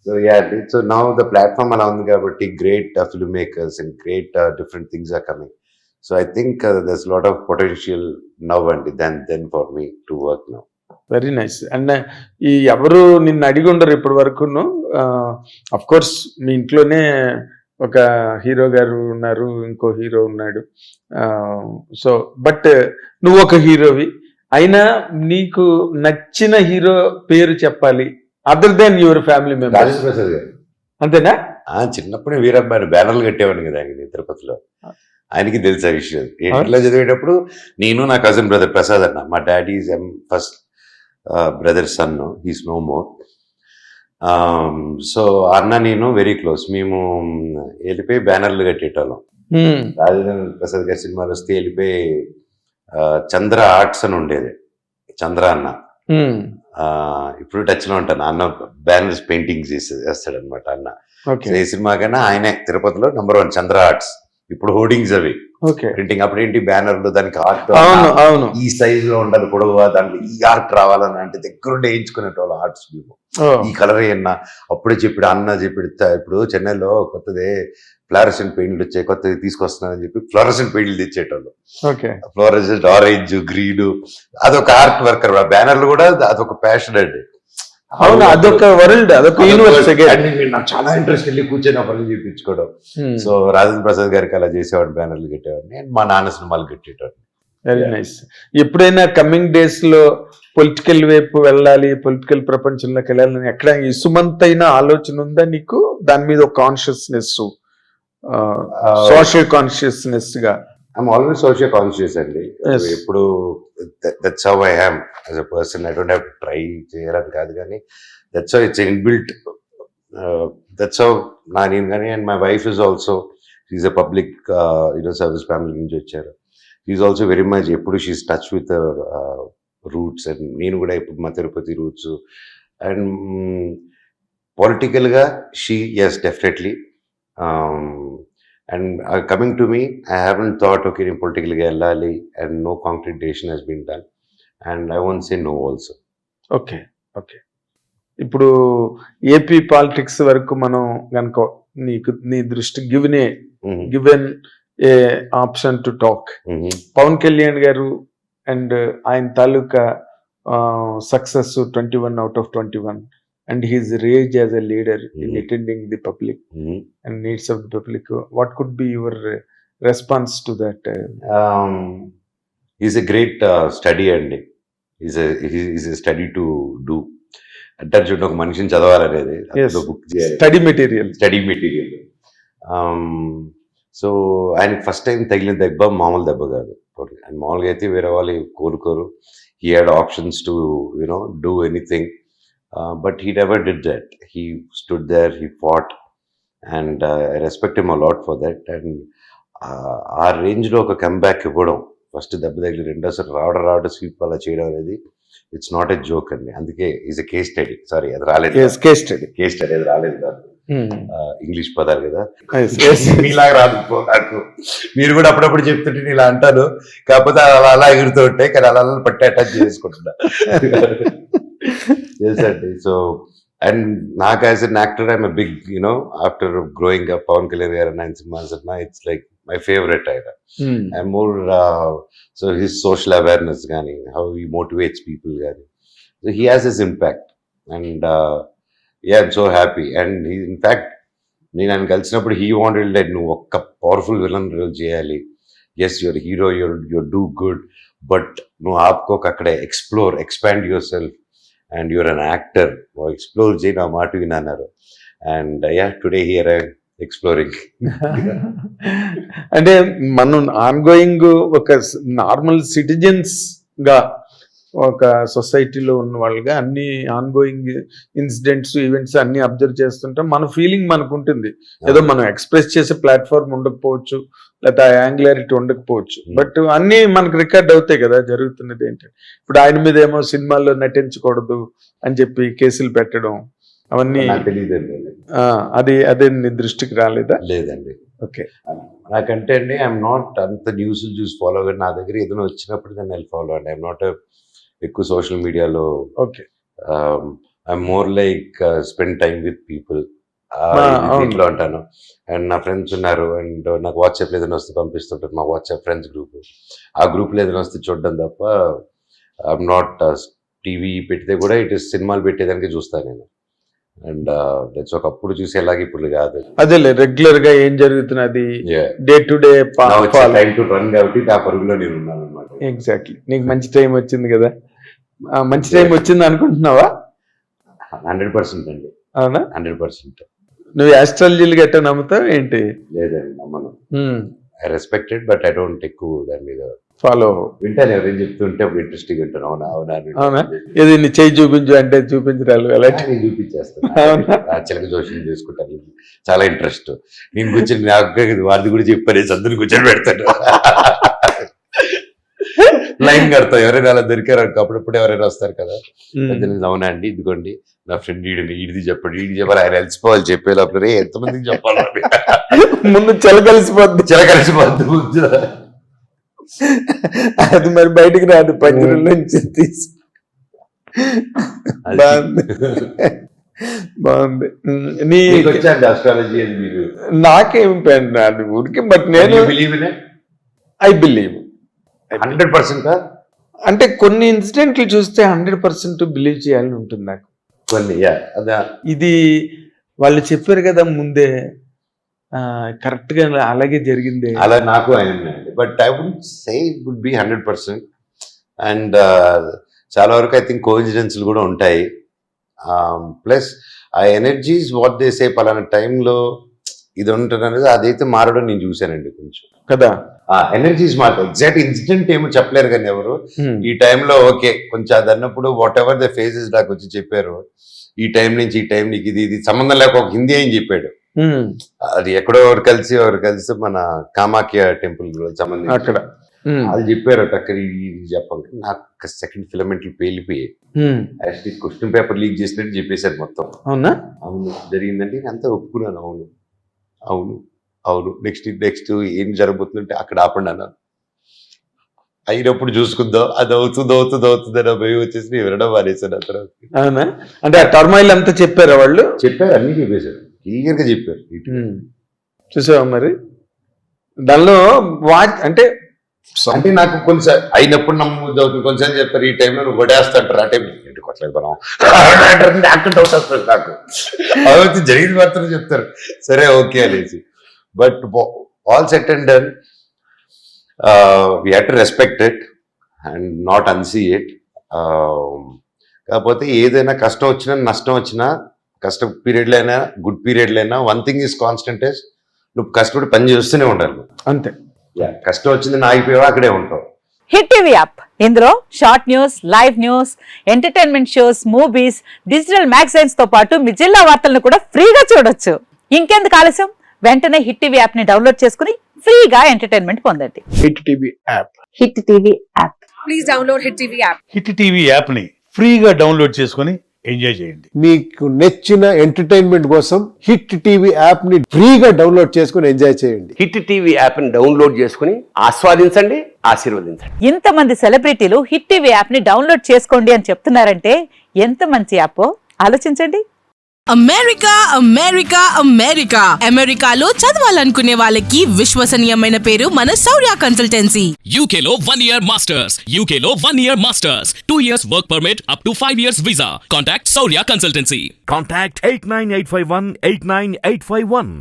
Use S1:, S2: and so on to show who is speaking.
S1: So yeah, so now the platform అలా ఉంది కాబట్టి great film makers and great different things are coming. So I think there's lot of potential now అండి then for me to work now.
S2: Very nice. And ఈ ఎవరు నిన్ను అడిగి ఉండరు ఇప్పటి వరకును. అఫ్ కోర్స్ మీ ఇంట్లోనే ఒక హీరో గారు ఉన్నారు, ఇంకో హీరో ఉన్నాడు. సో బట్ నువ్వు ఒక హీరోవి అయినా నీకు నచ్చిన హీరో పేరు చెప్పాలి, other than your family member.
S1: Rajendra Prasad గారు.
S2: అంతేనా?
S1: చిన్నప్పుడు వీరబ్బాయి బ్యానర్లు కట్టేవాడిని కదా ఆయన తిరుపతిలో. ఆయనకి తెలుసు ఆ విషయం. ఇంట్లో చదివేటప్పుడు నేను నా కజిన్ బ్రదర్ ప్రసాద్ అన్న, మా daddy is first brother son, he's no more. So అన్న నేను వెరీ క్లోజ్. మేము వెళ్ళిపోయి బ్యానర్లు కట్టేటోళ్ళం. రాజేంద్ర ప్రసాద్ గారి సినిమాలు వస్తే వెళ్ళిపోయి చంద్ర ఆర్ట్స్ అని ఉండేది, చంద్ర అన్న. ఇప్పుడు టచ్ లో ఉంటాను. అన్న బ్యానర్స్ పెయింటింగ్స్ చేస్తాడు అనమాట అన్న. ఏ సినిమా కన్నా ఆయనే తిరుపతిలో నెంబర్ 1 చంద్ర ఆర్ట్స్. ఇప్పుడు హోర్డింగ్స్ అవి ప్రింటింగ్, అప్పుడు ఏంటి బ్యానర్లు, దానికి ఆర్ట్ ఈ సైజ్ లో ఉండాలి పొడవుగా, దాంట్లో ఈ ఆర్ట్ రావాలని అంటే దగ్గరుండి వేయించుకునేటోళ్ళు ఆర్ట్స్. మేము ఈ కలర్ అన్నా అప్పుడే చెప్పాడు అన్న, చెప్పాడు ఇప్పుడు చెన్నైలో కొత్తదే ఫ్లోరసెంట్ పెయింట్లు వచ్చాయి, కొత్తది తీసుకొస్తున్నానని చెప్పి ఫ్లోరసెంట్ పెయింట్లు తెచ్చేటోళ్ళు. ఫ్లోరసెంట్ ఆరెంజ్, గ్రీన్, అదొక ఆర్ట్ వర్కర్. బ్యానర్లు కూడా అదొక ప్యాషన్ అండి.
S2: అవును, అదొక వరల్డ్, అదొక యూనివర్స్.
S1: నాకు చాలా ఇంట్రెస్ట్ వెళ్ళి కూర్చొని పనులు చూపించుకోవడం. సో రాజేంద్ర ప్రసాద్ గారికి అలా చేసేవాడు, బ్యానర్లు కట్టేవాడు. నేను మా నాన్న సినిమాలు కట్టేటోడు.
S2: Very nice. ఎప్పుడైనా కమింగ్ డేస్ లో పొలిటికల్ వైపు వెళ్ళాలి, పొలిటికల్ ప్రపంచంలోకి వెళ్ళాలని ఎక్కడ ఇసుమంత అయినా ఆలోచన ఉందా నీకు? దాని మీద ఒక కాన్షియస్నెస్, సోషల్ కాన్షియస్నెస్ గా?
S1: I'm always social conscious అండి. ఎప్పుడు that's how I am as a person. I don't have to try చేయాలని కాదు, కానీ that's how it's inbuilt. That's how నేను కానీ, and my wife is also, she's a public service family నుంచి వచ్చారు. She's also very much ఎప్పుడు she's touch with her roots, and నేను కూడా ఇప్పుడు మా తిరుపతి రూట్స్. అండ్ పొలిటికల్గా yes, definitely. And coming to me, I haven't thought, okay, in political వెళ్ళాలి, and no concrete decision has been done, and I won't say no also.
S2: Okay. ఇప్పుడు AP politics వరకు మనం కనుక నీ దృష్టి given a option to talk, Pawan Kalyan గారు and ఆయన తాలూకా success 21 out of 21, and his rage as a leader in attending the public and needs of the public. What could be your response to that?
S1: He's a great study, and he's a study to do. అంటారు చూడండి, ఒక మనిషిని చదవాలనేది
S2: study material.
S1: So ఆయనకి first time తగిలిన దెబ్బ మామూలు దెబ్బ కాదు. అండ్ మామూలుగా అయితే వేరే వాళ్ళు కోరుకోరు. He had options to do anything. But he never did that. He stood there, he fought, and I respect him a lot for that. And ఆ రేంజ్లో ఒక కంబ్యాక్ ఇవ్వడం, ఫస్ట్ దెబ్బ తగిలి రెండోసారి రావడం స్వీప్ అలా చేయడం అనేది ఇట్స్ నాట్ ఎ జోక్ అండి. అందుకే is a case study. Sorry, అది రాలేదు, కేస్ స్టడీ అది రాలేదు కాదు, ఇంగ్లీష్ పదాలు కదా, మీలాగా రాదు నాకు. మీరు కూడా అప్పుడప్పుడు చెప్తుంటే నేను ఇలా అంటాను, కాకపోతే అలా ఎగురుతూ ఉంటాయి, కానీ అలా పట్టి అటాచ్ చేసుకుంటున్నా. Yes, so, and నాకు as an actor, I'm a big, after growing up, Pawan Kalyan garu and cinemas, it's like my favorite either. I'm more, so his social awareness gani, how he motivates people gani, so he has his impact, and yeah, I'm so happy. And he, in fact, నేను ఆయన కలిసినప్పుడు he wanted that నువ్వు ఒక్క powerful villain role చేయాలి. Yes, you're a hero, you're do good, but నువ్వు ఆపుకోక అక్కడే expand yourself, and you're an actor, explore చేయి నా మాట వినన్నారు. And yeah, today here I'm exploring.
S2: అంటే మనం ఆన్గోయింగ్ ఒక నార్మల్ సిటిజన్స్ గా, ఒక సొసైటీలో ఉన్న వాళ్ళుగా అన్ని ఆన్గోయింగ్ ఇన్సిడెంట్స్, ఈవెంట్స్ అన్ని అబ్జర్వ్ చేస్తుంటాం. మన ఫీలింగ్ మనకు ఉంటుంది. ఏదో మనం ఎక్స్ప్రెస్ చేసే ప్లాట్ఫామ్ ఉండకపోవచ్చు, లేకపోతే ఆ యాంగులారిటీ ఉండకపోవచ్చు, బట్ అన్ని మనకు రికార్డ్ అవుతాయి కదా జరుగుతున్నది ఏంటంటే. ఇప్పుడు ఆయన మీద ఏమో సినిమాల్లో నటించకూడదు అని చెప్పి కేసులు పెట్టడం, అవన్నీ అదే నీ దృష్టికి రాలేదా?
S1: లేదండి.
S2: ఓకే.
S1: నాకంటే అండి, ఐఎమ్ నాట్ అంత న్యూస్ చూసి ఫాలో అవ్వండి. నా దగ్గర ఏదైనా వచ్చినప్పుడు దాన్ని ఫాలో అండి. ఐఎమ్ నాట్ ఎక్కువ సోషల్ మీడియాలో.
S2: Okay.
S1: I'm more like spend time with people
S2: అవును.
S1: దీంట్లో ఉంటాను. అండ్ నా ఫ్రెండ్స్ ఉన్నారు, అండ్ నాకు వాట్సాప్ ఏదైనా వస్తే పంపిస్తుంటారు, మా వాట్సాప్ ఫ్రెండ్స్ గ్రూప్. ఆ గ్రూప్లో ఏదైనా వస్తే చూడడం తప్ప ఐఎమ్ నాట్ టీవీ పెడితే కూడా ఇటు సినిమాలు పెట్టేదానికి చూస్తాను నేను. అండ్ దట్స్ ఒకప్పుడు చూసేలాగా ఇప్పుడు కాదు.
S2: అదేలే రెగ్యులర్ గా ఏం జరుగుతున్నది day to day
S1: time to run కాబట్టి ఆ పరుగులో నేను ఉన్నాను అనమాట.
S2: ఎగ్జాక్ట్లీ. నీకు మంచి టైం వచ్చింది కదా, మంచి టైం వచ్చింది అనుకుంటున్నావా?
S1: 100% అండి,
S2: అవునా?
S1: 100%.
S2: నువ్వు ఆస్ట్రాలజీలు గట్రా నమ్ముతావు ఏంటి?
S1: లేదండి, నమ్మను. I respected but I don't ఎక్కువ దాని మీద
S2: ఫాలో.
S1: వింటాను, ఎవరైనా చెప్తుంటే ఇంట్రెస్టింగ్ వింటాను. అవునా అవునా
S2: అవునా? ఏది నీ చెయ్యి చూపించు అంటే చూపించరాలు ఎలా
S1: నేను చూపించేస్తాను. చిలక జోషం చేసుకుంటాను, చాలా ఇంట్రెస్ట్. నేను కూర్చొని నాకు వారిది కూడా చెప్పాను, చదువుని కూర్చొని పెడతాను, లైన్ కడతాం. ఎవరైనా అలా దొరికారు అప్పుడప్పుడు ఎవరైనా వస్తారు కదా, అవునా అండి ఇదిగోండి నా ఫ్రెండ్ ఈడిది చెప్పండి, ఈడి చెప్పాలి, ఆయన కలిసిపోవాలి, చెప్పే లోపల ఎంతమందికి చెప్పాలి,
S2: ముందు చిలకలిసిపోద్ది. అది మరి బయటికి రాదు పంజరం నుంచి తీసి. బాగుంది.
S1: అస్ట్రాలజీ అది మీరు?
S2: నాకేం అది ఊరికి, బట్ నేను ఐ బిలీవ్
S1: 100%.
S2: అంటే కొన్ని ఇన్సిడెంట్లు చూస్తే 100% బిలీవ్ చేయాలని ఉంటుంది నాకు.
S1: కొన్ని
S2: ఇది వాళ్ళు చెప్పారు కదా ముందే, కరెక్ట్ గా అలాగే జరిగింది.
S1: అలా నాకు అయిందండి, but I would say it would be 100%. And చాలా వరకు ఐ థింక్ కోఇన్సిడెన్స్లు కూడా ఉంటాయి. ప్లస్ ఆ ఎనర్జీస్ వాట్ దే సే పలానా టైంలో ఇది ఉంటుంది అనేది అదైతే మారడం నేను చూశానండి కొంచెం
S2: కదా.
S1: ఎనర్జీస్ మాట ఎగ్జాక్ట్ ఇన్సిడెంట్ ఏమో చెప్పలేరు కానీ ఎవరు ఈ టైంలో ఓకే కొంచెం అది అన్నప్పుడు వాట్ ఎవర్ ద ఫేజెస్ నాకు వచ్చి చెప్పారు, ఈ టైం నుంచి ఈ టైం నీకు ఇది సంబంధం లేక ఒక హిందీ అని చెప్పాడు. అది ఎక్కడో ఎవరు కలిసి మన కామాఖ్య టెంపుల్ సంబంధించి
S2: అక్కడ
S1: అది చెప్పారు. అక్కడ ఇది చెప్పండి నాకు సెకండ్ ఫిలమెంట్లు పేలిపోయి యాక్చువల్లీ క్వశ్చన్ పేపర్ లీక్ చేసినట్టు చెప్పేశారు మొత్తం.
S2: అవునా?
S1: అవును జరిగిందంటే అంతా ఒప్పుకున్నాను. అవును అవును అవును నెక్స్ట్ ఏం జరగబోతుందంటే అక్కడ ఆపండి అన్నాను. అయినప్పుడు చూసుకుందాం, అది అవుతుంది అని భయం వచ్చేసి వినడం మానేశాను ఆ తర్వాత.
S2: అవునా? అంటే ఆ టర్మాయిల్ అంతా చెప్పారా వాళ్ళు?
S1: చెప్పారు, అన్ని చెప్పేశారు, క్లియర్ గా చెప్పారు.
S2: చూసావా మరి దానిలో అంటే
S1: నాకు కొంచెం అయినప్పుడు నమ్మదు అవుతుంది, కొంచెం చెప్తారు ఈ టైంలో నువ్వు కొట్టేస్తాంటారు, ఆ టైం ఇంటికి కొట్టలేదు మనం అక్కడ డౌట్ వస్తుంది నాకు. అవి జరిగింది మాత్రం చెప్తారు, సరే ఓకే అనేసి. But all set and done, we have to respect it and not అన్సీ it. కాకపోతే ఏదైనా కష్టం వచ్చినా నష్టం వచ్చినా, కష్ట పీరియడ్లో అయినా గుడ్ పీరియడ్లో అయినా, one thing is constant is నువ్వు కష్టపడి పని చేస్తూనే ఉండాలి
S2: అంతే.
S1: కష్టం వచ్చింది ఆగిపోయావా అక్కడే ఉంటావు.
S3: హిట్ టీవీ యాప్, ఇందులో short news, live news, entertainment shows, movies, digital magazines తో పాటు మీ జిల్లా వార్తలను కూడా ఫ్రీగా చూడొచ్చు. ఇంకెందుకు ఆలస్యం, వెంటనే హిట్ టీవీ యాప్ ని డౌన్లోడ్ చేసుకుని ఫ్రీగా ఎంటర్టైన్మెంట్ పొందండి.
S2: Hit TV app.
S3: Hit TV app.
S4: Please download hit TV app.
S5: Hit TV app ని ఫ్రీగా డౌన్లోడ్ చేసుకుని ఎంజాయ్ చేయండి.
S6: మీకు నచ్చిన ఎంటర్టైన్మెంట్ కోసం హిట్ టీవీ యాప్ ని ఫ్రీగా డౌన్లోడ్ చేసుకుని ఎంజాయ్ చేయండి.
S7: హిట్ టీవీ యాప్ ని డౌన్లోడ్ చేసుకుని ఆస్వాదించండి, ఆశీర్వదించండి.
S3: ఇంతమంది సెలబ్రిటీలు హిట్ టీవీ యాప్ ని డౌన్లోడ్ చేసుకోండి అని చెప్తున్నారంటే ఎంత మంచి యాప్ ఆలోచించండి.
S4: అమెరికా అమెరికా అమెరికా అమెరికాలో చదవాలనుకునే వాళ్ళకి విశ్వసనీయమైన పేరు మన శౌర్య కన్సల్టెన్సీ.
S8: UK లో 1 year masters, UK లో 1 year masters, 2 years work permit up to 5 years visa. Contact Saurya Consultancy.
S5: Contact 89851 89851.